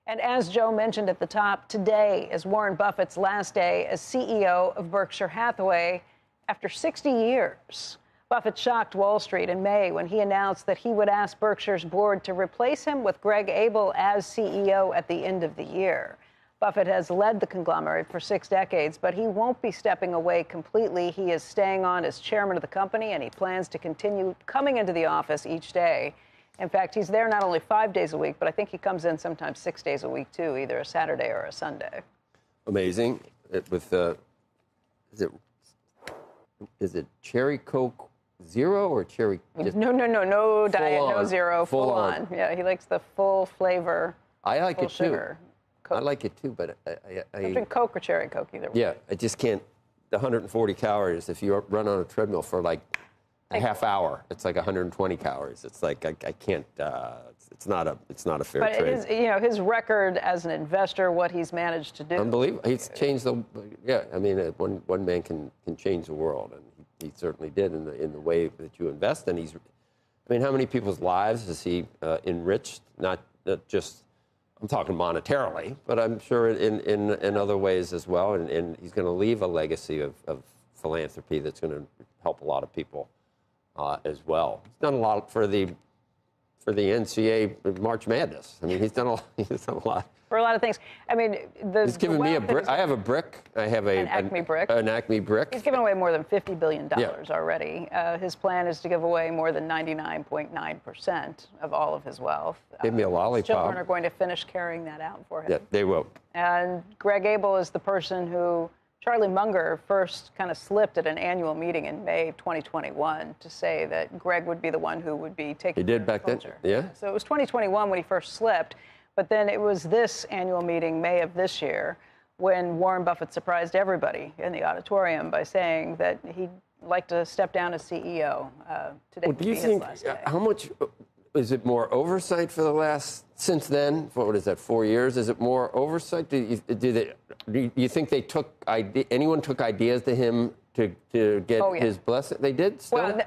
And as Joe mentioned at the top, today is Warren Buffett's last day as CEO of Berkshire Hathaway after 60 years. Buffett shocked Wall Street in May when he announced that he would ask Berkshire's board to replace him with Greg Abel as CEO at the end of the year. Buffett has led the conglomerate for 6 decades, but he won't be stepping away completely. He is staying on as chairman of the company, and he plans to continue coming into the office each day. In fact, he's there not only 5 days a week, but I think he comes in sometimes 6 days a week, too, either a Saturday or a Sunday. Amazing. Is it Cherry Coke Zero or Cherry? No diet, no zero, full on. Yeah, he likes the full flavor. I like it, too. Sugar. Coke. I like it, too, but I drink Coke or Cherry Coke either way. Yeah, I just can't. The 140 calories, if you run on a treadmill for like a half hour, it's like 120 calories. It's like I can't. It's not a fair trade. But his record as an investor, what he's managed to do. Unbelievable. He's changed the. Yeah, I mean, one man can change the world, and he certainly did in the way that you invest. And I mean, how many people's lives has he enriched? Not just. I'm talking monetarily, but I'm sure in other ways as well. And he's going to leave a legacy of philanthropy that's going to help a lot of people as well. He's done a lot for the NCAA March Madness. I mean, he's done a lot. For a lot of things. I mean, he's given me a brick. I have a brick. I have an Acme brick. An Acme brick. He's given away more than $50 billion already. His plan is to give away more than 99.9% of all of his wealth. Give me a lollipop. His children are going to finish carrying that out for him. Yeah, they will. And Greg Abel is the person who Charlie Munger first kind of slipped at an annual meeting in May of 2021 to say that Greg would be the one who would be taking care of the culture. He did back then? Yeah. So it was 2021 when he first slipped. But then it was this annual meeting, May of this year, when Warren Buffett surprised everybody in the auditorium by saying that he'd like to step down as CEO. Today would be his last day. How much is it more oversight for the last, since then? What is that, 4 years? Is it more oversight? Do you think anyone took ideas to him to get his blessing? They did still? Well,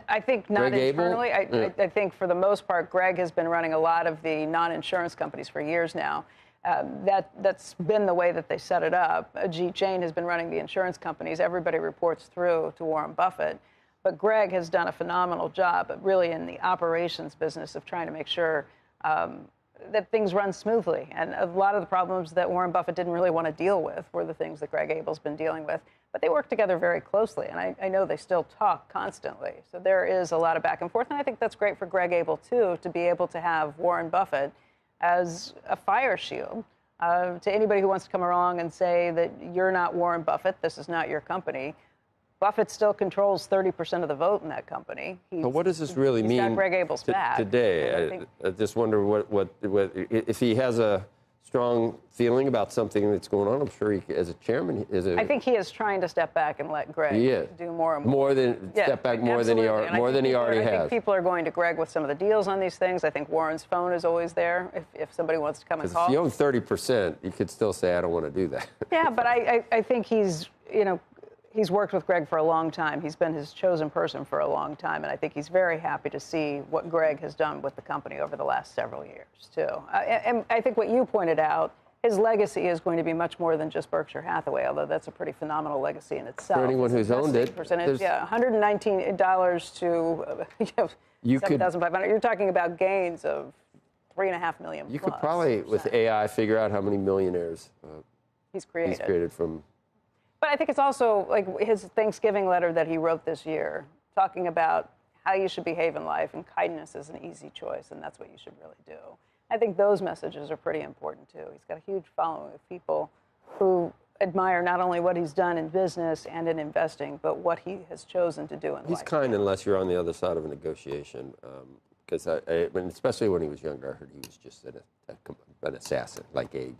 I think not Greg internally. I think for the most part, Greg has been running a lot of the non-insurance companies for years now. That's been the way that they set it up. Ajit Jain has been running the insurance companies. Everybody reports through to Warren Buffett. But Greg has done a phenomenal job, really in the operations business of trying to make sure that things run smoothly. And a lot of the problems that Warren Buffett didn't really want to deal with were the things that Greg Abel's been dealing with. But they work together very closely, and I know they still talk constantly. So there is a lot of back and forth, and I think that's great for Greg Abel, too, to be able to have Warren Buffett as a fire shield to anybody who wants to come along and say that you're not Warren Buffett, this is not your company. Buffett still controls 30% of the vote in that company. But what does this really mean? He's got Greg Abel's back today? I just wonder what if he has a strong feeling about something that's going on. I'm sure he, as a chairman, I think he is trying to step back and let Greg do more and more. Step back more than he already has. I think people are going to Greg with some of the deals on these things. I think Warren's phone is always there if somebody wants to come and call. If you own 30%, you could still say, I don't want to do that. Yeah, but I think he's worked with Greg for a long time. He's been his chosen person for a long time, and I think he's very happy to see what Greg has done with the company over the last several years, too. And I think what you pointed out, his legacy is going to be much more than just Berkshire Hathaway, although that's a pretty phenomenal legacy in itself. For anyone who's owned it. $119 to $7,500. You're talking about gains of $3.5 million plus. You could probably, with AI, figure out how many millionaires he's created from. But I think it's also like his Thanksgiving letter that he wrote this year, talking about how you should behave in life, and kindness is an easy choice, and that's what you should really do. I think those messages are pretty important, too. He's got a huge following of people who admire not only what he's done in business and in investing, but what he has chosen to do in life. He's kind unless you're on the other side of a negotiation. Because especially when he was younger, I heard he was just an assassin. Like he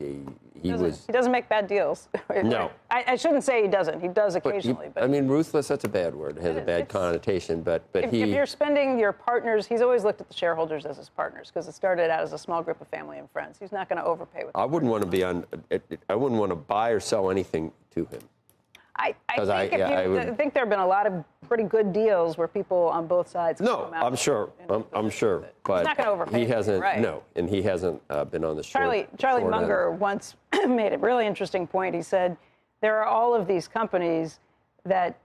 doesn't make bad deals. No, I shouldn't say he doesn't. He does occasionally. But I mean, ruthless. That's a bad word. It has a bad connotation. But if you're spending your partners, he's always looked at the shareholders as his partners because it started out as a small group of family and friends. He's not going to overpay with. I wouldn't want to buy or sell anything to him. I think there have been a lot of pretty good deals where people on both sides. No, I'm sure. I'm sure. But he's not going to overpay. He hasn't. Right. No, and he hasn't been on the short. Charlie Munger once made a really interesting point. He said there are all of these companies that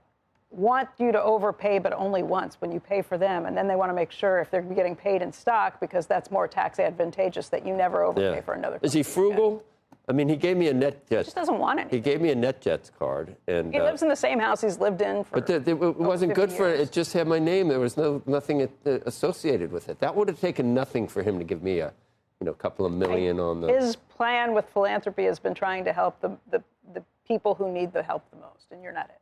want you to overpay, but only once when you pay for them, and then they want to make sure if they're getting paid in stock because that's more tax advantageous that you never overpay for another company. Is he frugal? I mean, he gave me a NetJets. He just doesn't want anything. He gave me a NetJets card, and he lives in the same house he's lived in for. But it wasn't good for it. It just had my name. There was nothing associated with it. That would have taken nothing for him to give me a, couple of million on the. His plan with philanthropy has been trying to help the people who need the help the most, and you're not it.